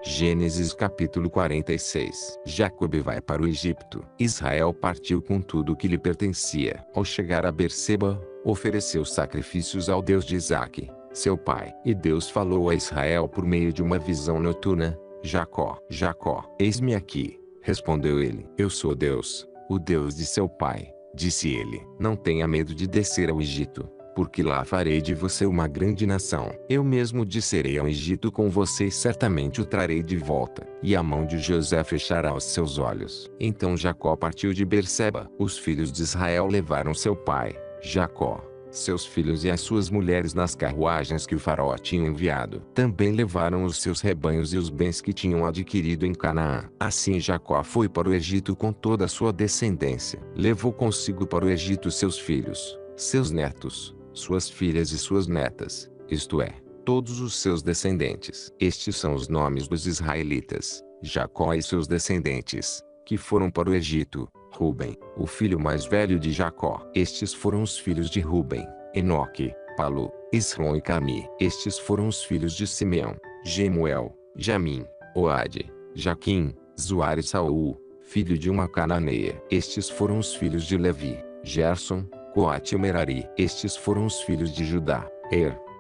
Gênesis capítulo 46. Jacob vai para o Egito. Israel partiu com tudo o que lhe pertencia. Ao chegar a Berseba, ofereceu sacrifícios ao Deus de Isaque, seu pai. E Deus falou a Israel por meio de uma visão noturna: Jacó, Jacó. Eis-me aqui, respondeu ele. Eu sou Deus, o Deus de seu pai, disse ele. Não tenha medo de descer ao Egito, porque lá farei de você uma grande nação. Eu mesmo descerei ao Egito com você e certamente o trarei de volta. E a mão de José fechará os seus olhos. Então Jacó partiu de Berseba. Os filhos de Israel levaram seu pai, Jacó, seus filhos e as suas mulheres nas carruagens que o faraó tinha enviado. Também levaram os seus rebanhos e os bens que tinham adquirido em Canaã. Assim Jacó foi para o Egito com toda a sua descendência. Levou consigo para o Egito seus filhos, seus netos, suas filhas e suas netas, isto é, todos os seus descendentes. Estes são os nomes dos israelitas: Jacó e seus descendentes, que foram para o Egito: Ruben, o filho mais velho de Jacó. Estes foram os filhos de Ruben: Enoque, Palu, Esrom e Cami. Estes foram os filhos de Simeão: Jemuel, Jamim, Oade, Jaquim, Zoar e Saul, filho de uma cananeia. Estes foram os filhos de Levi: Gerson, Coate e Merari. Estes foram os filhos de Judá: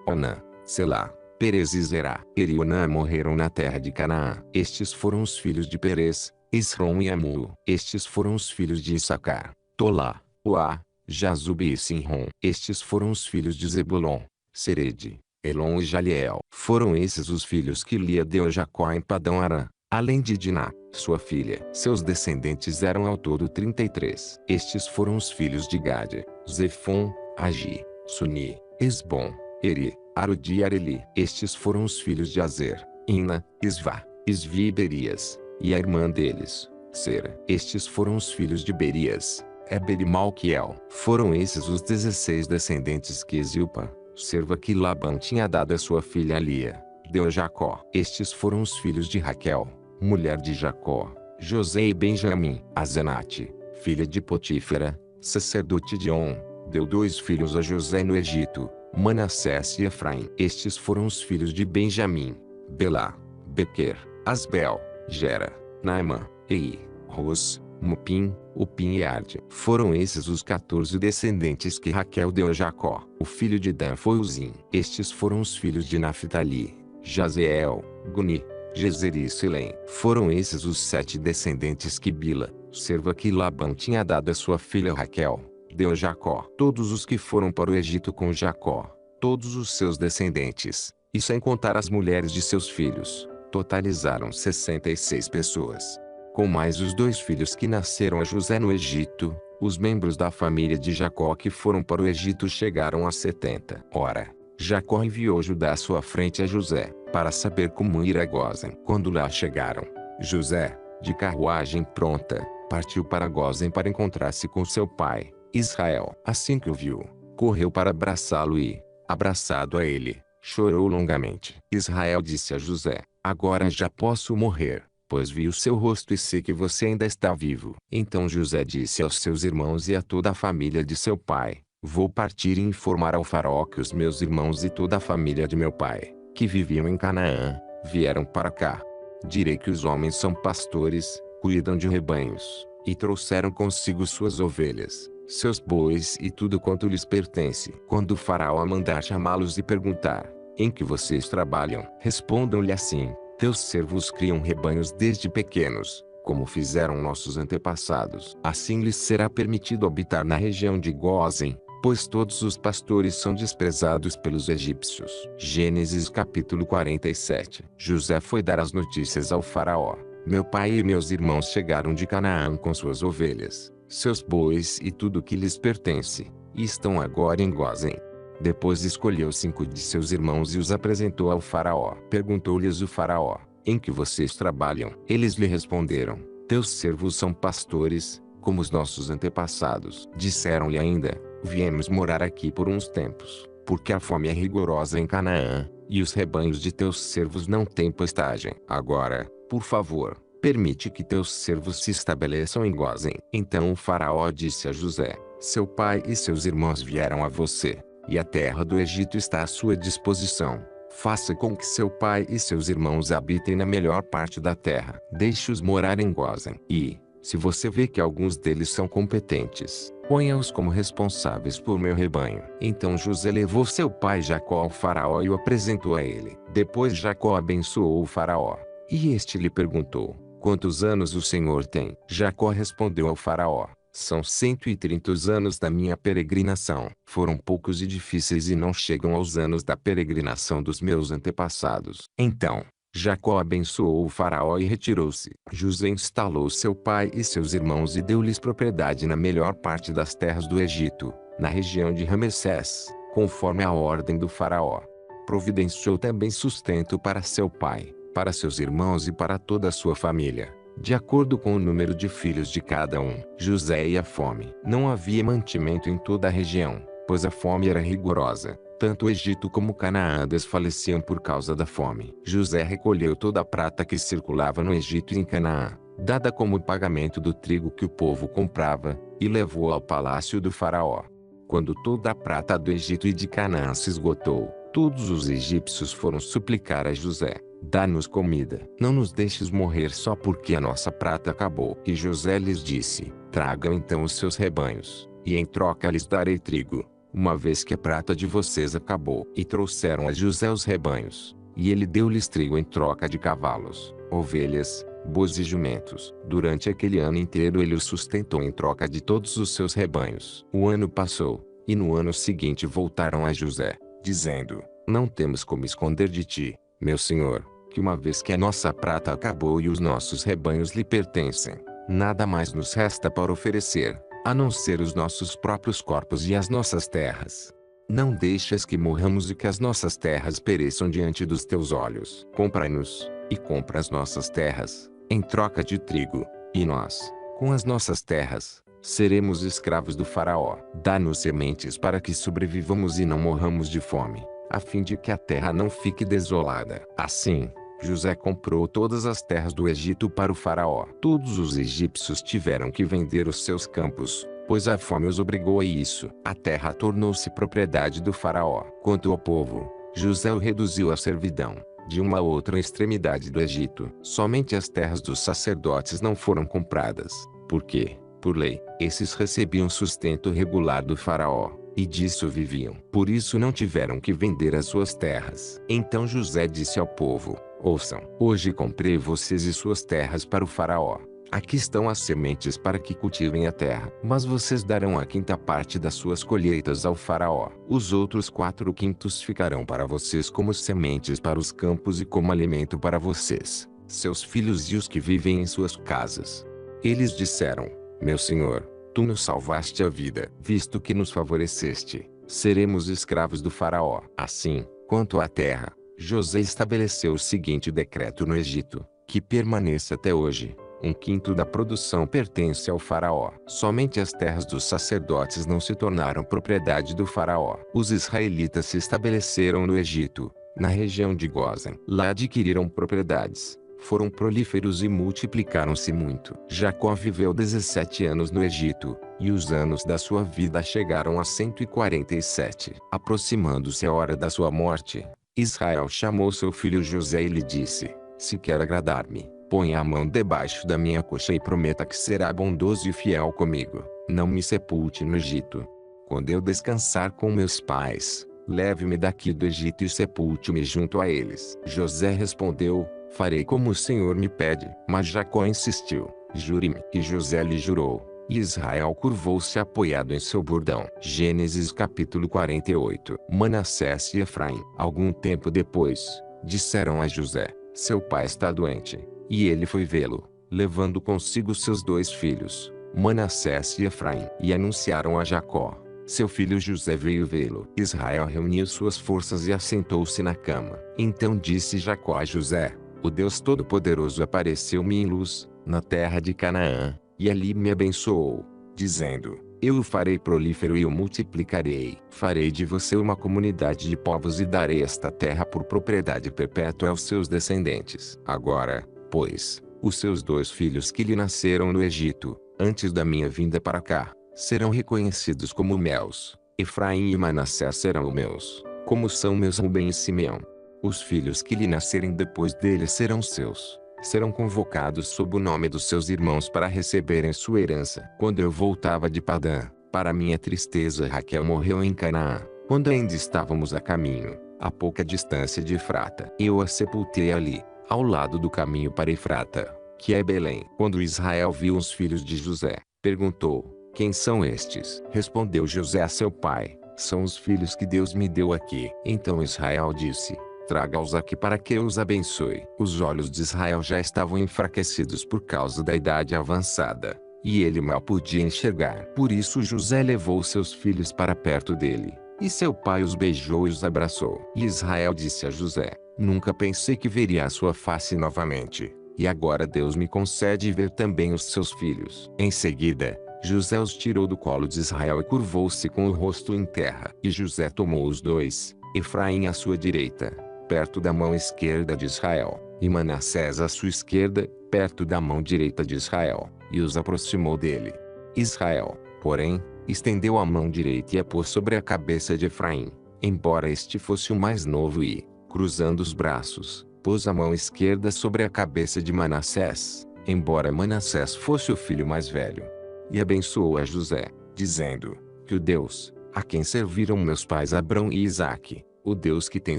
Onã, Selá, Perez e Zerá. Er e Onã morreram na terra de Canaã. Estes foram os filhos de Perez: Esrom e Amu. Estes foram os filhos de Issacar: Tolá, Uá, Jazube e Sinrom. Estes foram os filhos de Zebulon: Serede, Elon e Jaliel. Foram esses os filhos que Lia deu a Jacó em Padão Arã, além de Diná, sua filha. Seus descendentes eram ao todo 33. Estes foram os filhos de Gade: Zefon, Agi, Suni, Esbom, Eri, Arudi e Areli. Estes foram os filhos de Azer: Ina, Isvá, Isvi e Berias, e a irmã deles, Sera. Estes foram os filhos de Berias: Eber e Malquiel. Foram esses os 16 descendentes que Zilpa, serva que Labão tinha dado a sua filha Lia, deu a Jacó. Estes foram os filhos de Raquel, mulher de Jacó: José e Benjamim. Azenate, filha de Potífera, sacerdote de On, deu 2 filhos a José no Egito: Manassés e Efraim. Estes foram os filhos de Benjamim: Belá, Bequer, Asbel, Gera, Naamã, Ei, Ros, Mupim, Upim e Arde. Foram esses os 14 descendentes que Raquel deu a Jacó. O filho de Dan foi Uzim. Estes foram os filhos de Naphtali: Jazeel, Guni, Gezer e Silém. Foram esses os 7 descendentes que Bila, serva que Labão tinha dado a sua filha Raquel, deu a Jacó. Todos os que foram para o Egito com Jacó, todos os seus descendentes, e sem contar as mulheres de seus filhos, totalizaram 66 pessoas. Com mais os 2 filhos que nasceram a José no Egito, os membros da família de Jacó que foram para o Egito chegaram a 70. Ora, Jacó enviou Judá à sua frente a José, para saber como ir a Gósen. Quando lá chegaram, José, de carruagem pronta, partiu para Gósen para encontrar-se com seu pai, Israel. Assim que o viu, correu para abraçá-lo e, abraçado a ele, chorou longamente. Israel disse a José: Agora já posso morrer, pois vi o seu rosto e sei que você ainda está vivo. Então José disse aos seus irmãos e a toda a família de seu pai: Vou partir e informar ao faraó que os meus irmãos e toda a família de meu pai, que viviam em Canaã, vieram para cá. Direi que os homens são pastores, cuidam de rebanhos, e trouxeram consigo suas ovelhas, seus bois e tudo quanto lhes pertence. Quando o faraó mandar chamá-los e perguntar: Em que vocês trabalham? Respondam-lhe assim: Teus servos criam rebanhos desde pequenos, como fizeram nossos antepassados. Assim lhes será permitido habitar na região de Gósen, pois todos os pastores são desprezados pelos egípcios. Gênesis capítulo 47. José foi dar as notícias ao faraó: Meu pai e meus irmãos chegaram de Canaã com suas ovelhas, seus bois e tudo o que lhes pertence, e estão agora em Gósen. Depois escolheu 5 de seus irmãos e os apresentou ao faraó. Perguntou-lhes o faraó: Em que vocês trabalham? Eles lhe responderam: Teus servos são pastores, como os nossos antepassados. Disseram-lhe ainda: Viemos morar aqui por uns tempos, porque a fome é rigorosa em Canaã, e os rebanhos de teus servos não têm pastagem. Agora, por favor, permite que teus servos se estabeleçam em Gósen. Então o faraó disse a José: Seu pai e seus irmãos vieram a você, e a terra do Egito está à sua disposição. Faça com que seu pai e seus irmãos habitem na melhor parte da terra. Deixe-os morar em Gósen. E, se você vê que alguns deles são competentes, ponha-os como responsáveis por meu rebanho. Então José levou seu pai Jacó ao faraó e o apresentou a ele. Depois Jacó abençoou o faraó. E este lhe perguntou: quantos anos o senhor tem? Jacó respondeu ao faraó: são 130 os anos da minha peregrinação. Foram poucos e difíceis e não chegam aos anos da peregrinação dos meus antepassados. Então, Jacó abençoou o faraó e retirou-se. José instalou seu pai e seus irmãos e deu-lhes propriedade na melhor parte das terras do Egito, na região de Ramessés, conforme a ordem do faraó. Providenciou também sustento para seu pai, para seus irmãos e para toda a sua família, de acordo com o número de filhos de cada um. José e a fome. Não havia mantimento em toda a região, pois a fome era rigorosa. Tanto o Egito como Canaã desfaleciam por causa da fome. José recolheu toda a prata que circulava no Egito e em Canaã, dada como pagamento do trigo que o povo comprava, e levou ao palácio do faraó. Quando toda a prata do Egito e de Canaã se esgotou, todos os egípcios foram suplicar a José: dá-nos comida. Não nos deixes morrer só porque a nossa prata acabou. E José lhes disse: tragam então os seus rebanhos, e em troca lhes darei trigo, uma vez que a prata de vocês acabou. E trouxeram a José os rebanhos, e ele deu-lhes trigo em troca de cavalos, ovelhas, bois e jumentos. Durante aquele ano inteiro ele os sustentou em troca de todos os seus rebanhos. O ano passou, e no ano seguinte voltaram a José, dizendo: não temos como esconder de ti, meu senhor, que uma vez que a nossa prata acabou e os nossos rebanhos lhe pertencem, nada mais nos resta para oferecer, a não ser os nossos próprios corpos e as nossas terras. Não deixes que morramos e que as nossas terras pereçam diante dos teus olhos. Compra-nos, e compra as nossas terras, em troca de trigo, e nós, com as nossas terras, seremos escravos do faraó. Dá-nos sementes para que sobrevivamos e não morramos de fome, a fim de que a terra não fique desolada. Assim, José comprou todas as terras do Egito para o faraó. Todos os egípcios tiveram que vender os seus campos, pois a fome os obrigou a isso. A terra tornou-se propriedade do faraó. Quanto ao povo, José o reduziu à servidão, de uma outra extremidade do Egito. Somente as terras dos sacerdotes não foram compradas, porque, por lei, esses recebiam sustento regular do faraó, e disso viviam. Por isso não tiveram que vender as suas terras. Então José disse ao povo: ouçam, hoje comprei vocês e suas terras para o faraó. Aqui estão as sementes para que cultivem a terra. Mas vocês darão a quinta parte das suas colheitas ao faraó. Os outros 4/5 ficarão para vocês como sementes para os campos e como alimento para vocês, seus filhos e os que vivem em suas casas. Eles disseram: meu senhor, tu nos salvaste a vida. Visto que nos favoreceste, seremos escravos do faraó. Assim, quanto à terra, José estabeleceu o seguinte decreto no Egito, que permanece até hoje: 1/5 da produção pertence ao faraó. Somente as terras dos sacerdotes não se tornaram propriedade do faraó. Os israelitas se estabeleceram no Egito, na região de Gósen. Lá adquiriram propriedades, foram prolíferos e multiplicaram-se muito. Jacó viveu 17 anos no Egito, e os anos da sua vida chegaram a 147. Aproximando-se a hora da sua morte, Israel chamou seu filho José e lhe disse: se quer agradar-me, ponha a mão debaixo da minha coxa e prometa que será bondoso e fiel comigo. Não me sepulte no Egito. Quando eu descansar com meus pais, leve-me daqui do Egito e sepulte-me junto a eles. José respondeu: farei como o Senhor me pede. Mas Jacó insistiu: jure-me. E José lhe jurou, e Israel curvou-se apoiado em seu bordão. Gênesis capítulo 48. Manassés e Efraim. Algum tempo depois, disseram a José: seu pai está doente. E ele foi vê-lo, levando consigo seus 2 filhos, Manassés e Efraim. E anunciaram a Jacó: seu filho José veio vê-lo. Israel reuniu suas forças e assentou-se na cama. Então disse Jacó a José: o Deus Todo-Poderoso apareceu-me em luz, na terra de Canaã, e ali me abençoou, dizendo: eu o farei prolífero e o multiplicarei. Farei de você uma comunidade de povos e darei esta terra por propriedade perpétua aos seus descendentes. Agora, pois, os seus 2 filhos que lhe nasceram no Egito, antes da minha vinda para cá, serão reconhecidos como meus. Efraim e Manassés serão meus, como são meus Rubem e Simeão. Os filhos que lhe nascerem depois dele serão seus. Serão convocados sob o nome dos seus irmãos para receberem sua herança. Quando eu voltava de Padã, para minha tristeza Raquel morreu em Canaã. Quando ainda estávamos a caminho, a pouca distância de Efrata, eu a sepultei ali, ao lado do caminho para Efrata, que é Belém. Quando Israel viu os filhos de José, perguntou: quem são estes? Respondeu José a seu pai: são os filhos que Deus me deu aqui. Então Israel disse: traga-os aqui para que eu os abençoe. Os olhos de Israel já estavam enfraquecidos por causa da idade avançada, e ele mal podia enxergar. Por isso José levou seus filhos para perto dele, e seu pai os beijou e os abraçou. E Israel disse a José: nunca pensei que veria a sua face novamente, e agora Deus me concede ver também os seus filhos. Em seguida, José os tirou do colo de Israel e curvou-se com o rosto em terra. E José tomou os dois, Efraim à sua direita, perto da mão esquerda de Israel, e Manassés à sua esquerda, perto da mão direita de Israel, e os aproximou dele. Israel, porém, estendeu a mão direita e a pôs sobre a cabeça de Efraim, embora este fosse o mais novo e, cruzando os braços, pôs a mão esquerda sobre a cabeça de Manassés, embora Manassés fosse o filho mais velho. E abençoou a José, dizendo: que o Deus, a quem serviram meus pais Abrão e Isaque, o Deus que tem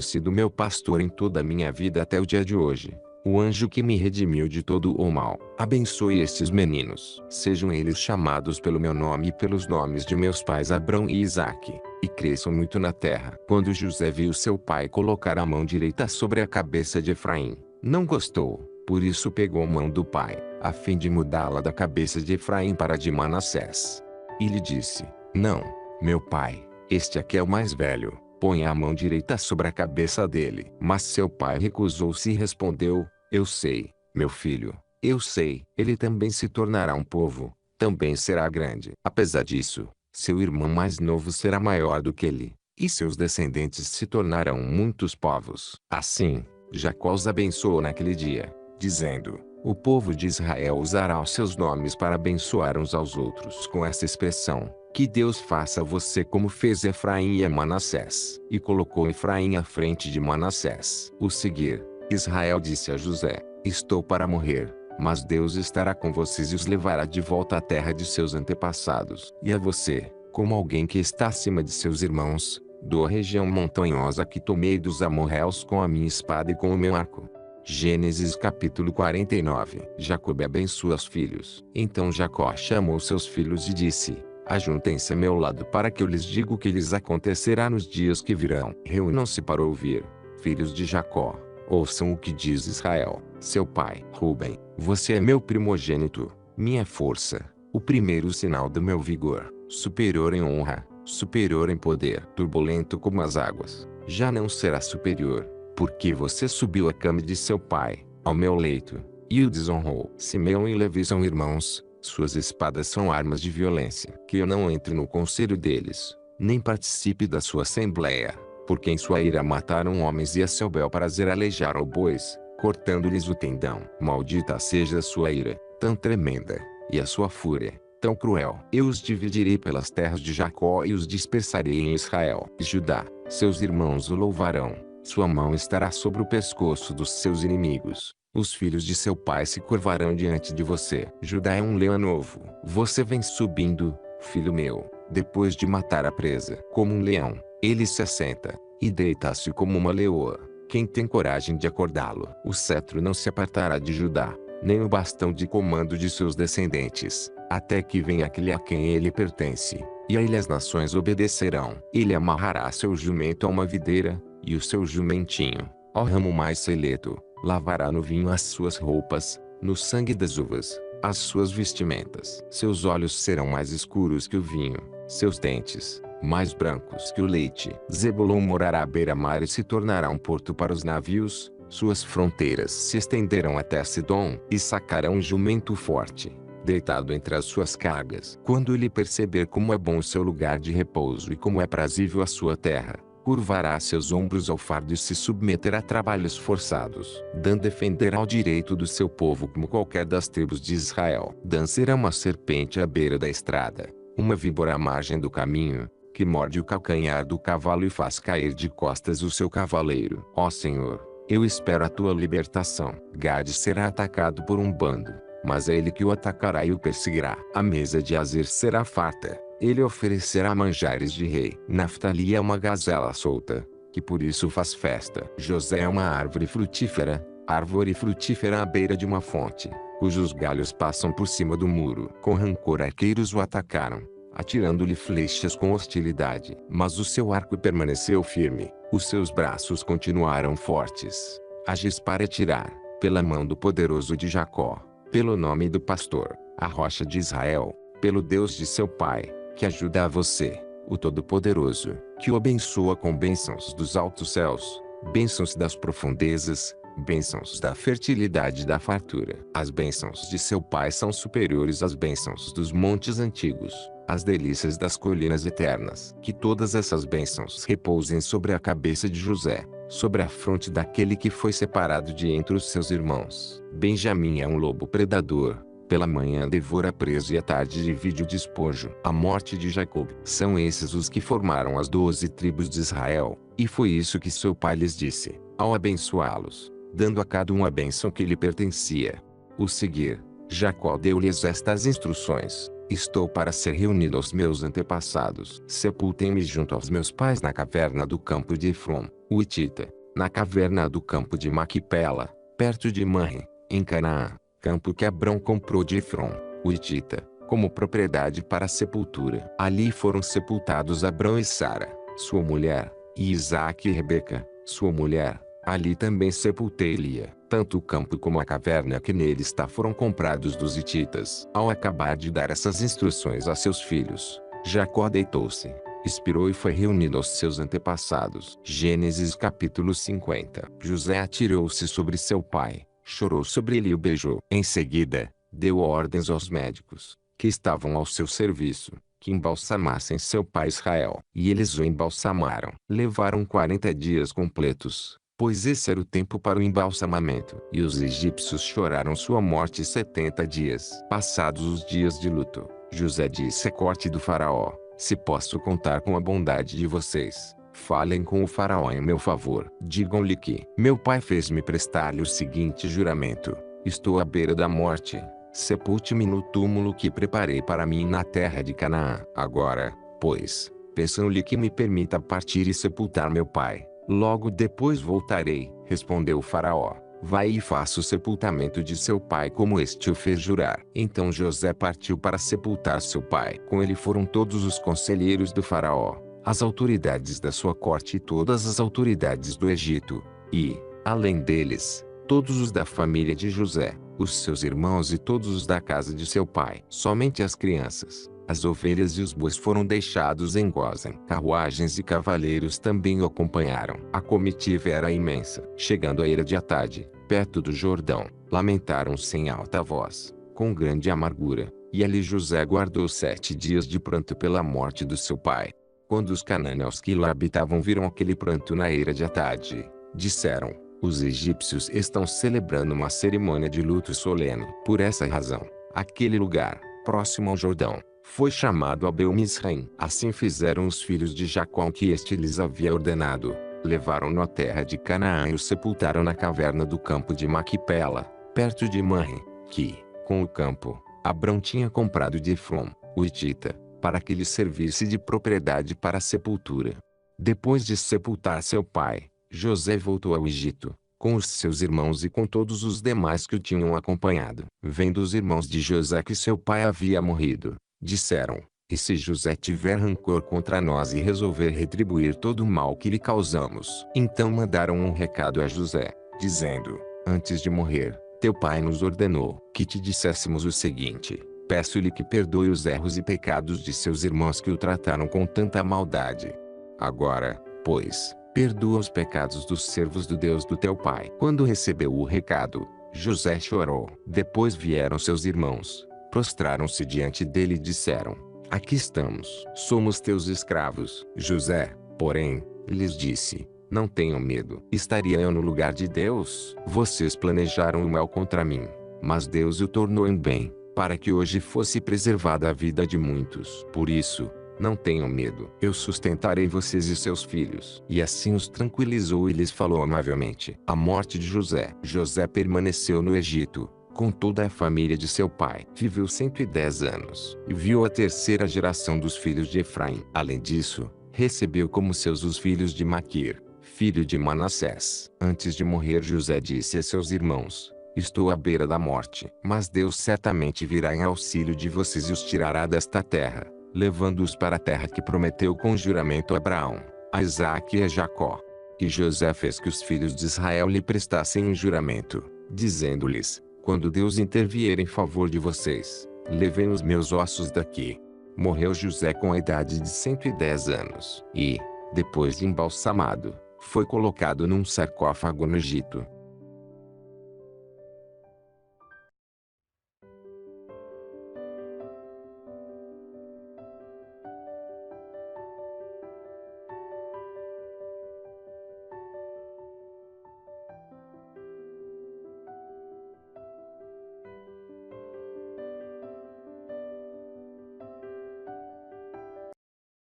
sido meu pastor em toda a minha vida até o dia de hoje, o anjo que me redimiu de todo o mal, abençoe estes meninos. Sejam eles chamados pelo meu nome e pelos nomes de meus pais Abrão e Isaque, e cresçam muito na terra. Quando José viu seu pai colocar a mão direita sobre a cabeça de Efraim, não gostou, por isso pegou a mão do pai, a fim de mudá-la da cabeça de Efraim para a de Manassés. E lhe disse: não, meu pai, este aqui é o mais velho, ponha a mão direita sobre a cabeça dele. Mas seu pai recusou-se e respondeu: eu sei, meu filho, eu sei. Ele também se tornará um povo, também será grande. Apesar disso, seu irmão mais novo será maior do que ele, e seus descendentes se tornarão muitos povos. Assim, Jacó os abençoou naquele dia, dizendo: o povo de Israel usará os seus nomes para abençoar uns aos outros com essa expressão: que Deus faça a você como fez Efraim e a Manassés. E colocou Efraim à frente de Manassés. O seguir, Israel disse a José: estou para morrer, mas Deus estará com vocês e os levará de volta à terra de seus antepassados. E a você, como alguém que está acima de seus irmãos, dou a região montanhosa que tomei dos amorreus com a minha espada e com o meu arco. Gênesis capítulo 49. Jacó abençoa os filhos. Então Jacó chamou seus filhos e disse: ajuntem-se a meu lado para que eu lhes diga o que lhes acontecerá nos dias que virão. Reúnam-se para ouvir, filhos de Jacó, ouçam o que diz Israel, seu pai. Rúben, você é meu primogênito, minha força, o primeiro sinal do meu vigor, superior em honra, superior em poder. Turbulento como as águas, já não será superior, porque você subiu à cama de seu pai, ao meu leito, e o desonrou. Simeão e Levi são irmãos, suas espadas são armas de violência. Que eu não entre no conselho deles, nem participe da sua assembleia, porque em sua ira mataram homens e a seu bel prazer aleijaram bois, cortando-lhes o tendão. Maldita seja a sua ira, tão tremenda, e a sua fúria, tão cruel. Eu os dividirei pelas terras de Jacó e os dispersarei em Israel. Judá, seus irmãos o louvarão, sua mão estará sobre o pescoço dos seus inimigos. Os filhos de seu pai se curvarão diante de você. Judá é um leão novo. Você vem subindo, filho meu, depois de matar a presa. Como um leão, ele se assenta, e deita-se como uma leoa. Quem tem coragem de acordá-lo? O cetro não se apartará de Judá, nem o bastão de comando de seus descendentes, até que venha aquele a quem ele pertence, e a ele as nações obedecerão. Ele amarrará seu jumento a uma videira, e o seu jumentinho, ao ramo mais seleto, lavará no vinho as suas roupas, no sangue das uvas, as suas vestimentas. Seus olhos serão mais escuros que o vinho, seus dentes, mais brancos que o leite. Zebulon morará à beira-mar e se tornará um porto para os navios, suas fronteiras se estenderão até Sidom. E sacará um jumento forte, deitado entre as suas cargas. Quando ele perceber como é bom o seu lugar de repouso e como é prazível a sua terra, curvará seus ombros ao fardo e se submeterá a trabalhos forçados. Dan defenderá o direito do seu povo como qualquer das tribos de Israel. Dan será uma serpente à beira da estrada, uma víbora à margem do caminho, que morde o calcanhar do cavalo e faz cair de costas o seu cavaleiro. Ó Senhor, eu espero a tua libertação. Gade será atacado por um bando, mas é ele que o atacará e o perseguirá. A mesa de Azer será farta, ele oferecerá manjares de rei. Naftali é uma gazela solta, que por isso faz festa. José é uma árvore frutífera à beira de uma fonte, cujos galhos passam por cima do muro. Com rancor arqueiros o atacaram, atirando-lhe flechas com hostilidade. Mas o seu arco permaneceu firme, os seus braços continuaram fortes. Agis para atirar, pela mão do poderoso de Jacó, pelo nome do pastor, a rocha de Israel, pelo Deus de seu pai, que ajuda a você, o Todo-Poderoso, que o abençoa com bênçãos dos altos céus, bênçãos das profundezas, bênçãos da fertilidade e da fartura. As bênçãos de seu pai são superiores às bênçãos dos montes antigos, as delícias das colinas eternas. Que todas essas bênçãos repousem sobre a cabeça de José, sobre a fronte daquele que foi separado de entre os seus irmãos. Benjamim é um lobo predador, pela manhã devora a presa e à tarde divide o despojo. A morte de Jacob. São esses os que formaram as 12 tribos de Israel, e foi isso que seu pai lhes disse, ao abençoá-los, dando a cada um a bênção que lhe pertencia. O seguir, Jacó deu-lhes estas instruções: estou para ser reunido aos meus antepassados. Sepultem-me junto aos meus pais na caverna do campo de Efron, o Hitita, na caverna do campo de Maquipela, perto de Manre, em Canaã, campo que Abrão comprou de Efron, o Hitita, como propriedade para a sepultura. Ali foram sepultados Abrão e Sara, sua mulher, e Isaque e Rebeca, sua mulher. Ali também sepultei Lia. Tanto o campo como a caverna que nele está foram comprados dos hititas. Ao acabar de dar essas instruções a seus filhos, Jacó deitou-se, expirou e foi reunido aos seus antepassados. Gênesis capítulo 50. José atirou-se sobre seu pai, chorou sobre ele e o beijou. Em seguida, deu ordens aos médicos, que estavam ao seu serviço, que embalsamassem seu pai Israel. E eles o embalsamaram. Levaram 40 dias completos, pois esse era o tempo para o embalsamamento. E os egípcios choraram sua morte 70 dias. Passados os dias de luto, José disse à corte do faraó: se posso contar com a bondade de vocês, falem com o faraó em meu favor. Digam-lhe que meu pai fez-me prestar-lhe o seguinte juramento: estou à beira da morte, sepulte-me no túmulo que preparei para mim na terra de Canaã. Agora, pois, peçam-lhe que me permita partir e sepultar meu pai. Logo depois voltarei, respondeu o faraó. Vai e faça o sepultamento de seu pai como este o fez jurar. Então José partiu para sepultar seu pai. Com ele foram todos os conselheiros do faraó, as autoridades da sua corte e todas as autoridades do Egito, e, além deles, todos os da família de José, os seus irmãos e todos os da casa de seu pai. Somente as crianças, as ovelhas e os bois foram deixados em Gósen. Carruagens e cavaleiros também o acompanharam. A comitiva era imensa. Chegando à eira de Atade, perto do Jordão, lamentaram-se em alta voz, com grande amargura, e ali José guardou 7 dias de pranto pela morte do seu pai. Quando os cananeus que lá habitavam viram aquele pranto na eira de Atade, disseram: os egípcios estão celebrando uma cerimônia de luto solene. Por essa razão, aquele lugar, próximo ao Jordão, foi chamado Abel-Misraim. Assim fizeram os filhos de Jacó que este lhes havia ordenado. Levaram-no à terra de Canaã e o sepultaram na caverna do campo de Maquipela, perto de Manre, que, com o campo, Abrão tinha comprado de Efron, o Hitita, para que lhe servisse de propriedade para a sepultura. Depois de sepultar seu pai, José voltou ao Egito, com os seus irmãos e com todos os demais que o tinham acompanhado. Vendo os irmãos de José que seu pai havia morrido, disseram: e se José tiver rancor contra nós e resolver retribuir todo o mal que lhe causamos? Então mandaram um recado a José, dizendo: antes de morrer, teu pai nos ordenou que te disséssemos o seguinte: peço-lhe que perdoe os erros e pecados de seus irmãos que o trataram com tanta maldade. Agora, pois, perdoa os pecados dos servos do Deus do teu pai. Quando recebeu o recado, José chorou. Depois vieram seus irmãos, prostraram-se diante dele e disseram: aqui estamos, somos teus escravos. José, porém, lhes disse: não tenham medo. Estaria eu no lugar de Deus? Vocês planejaram o mal contra mim, mas Deus o tornou em bem, para que hoje fosse preservada a vida de muitos. Por isso, Não tenham medo, eu sustentarei vocês e seus filhos. E assim os tranquilizou e lhes falou amavelmente. A morte de José. José permaneceu no Egito, com toda a família de seu pai. Viveu 110 anos, e viu a terceira geração dos filhos de Efraim. Além disso, recebeu como seus os filhos de Maquir, filho de Manassés. Antes de morrer, José disse a seus irmãos: estou à beira da morte, mas Deus certamente virá em auxílio de vocês e os tirará desta terra, levando-os para a terra que prometeu com juramento a Abraão, a Isaque e a Jacó. E José fez que os filhos de Israel lhe prestassem um juramento, dizendo-lhes: quando Deus intervier em favor de vocês, levem os meus ossos daqui. Morreu José com a idade de 110 anos, e, depois de embalsamado, foi colocado num sarcófago no Egito.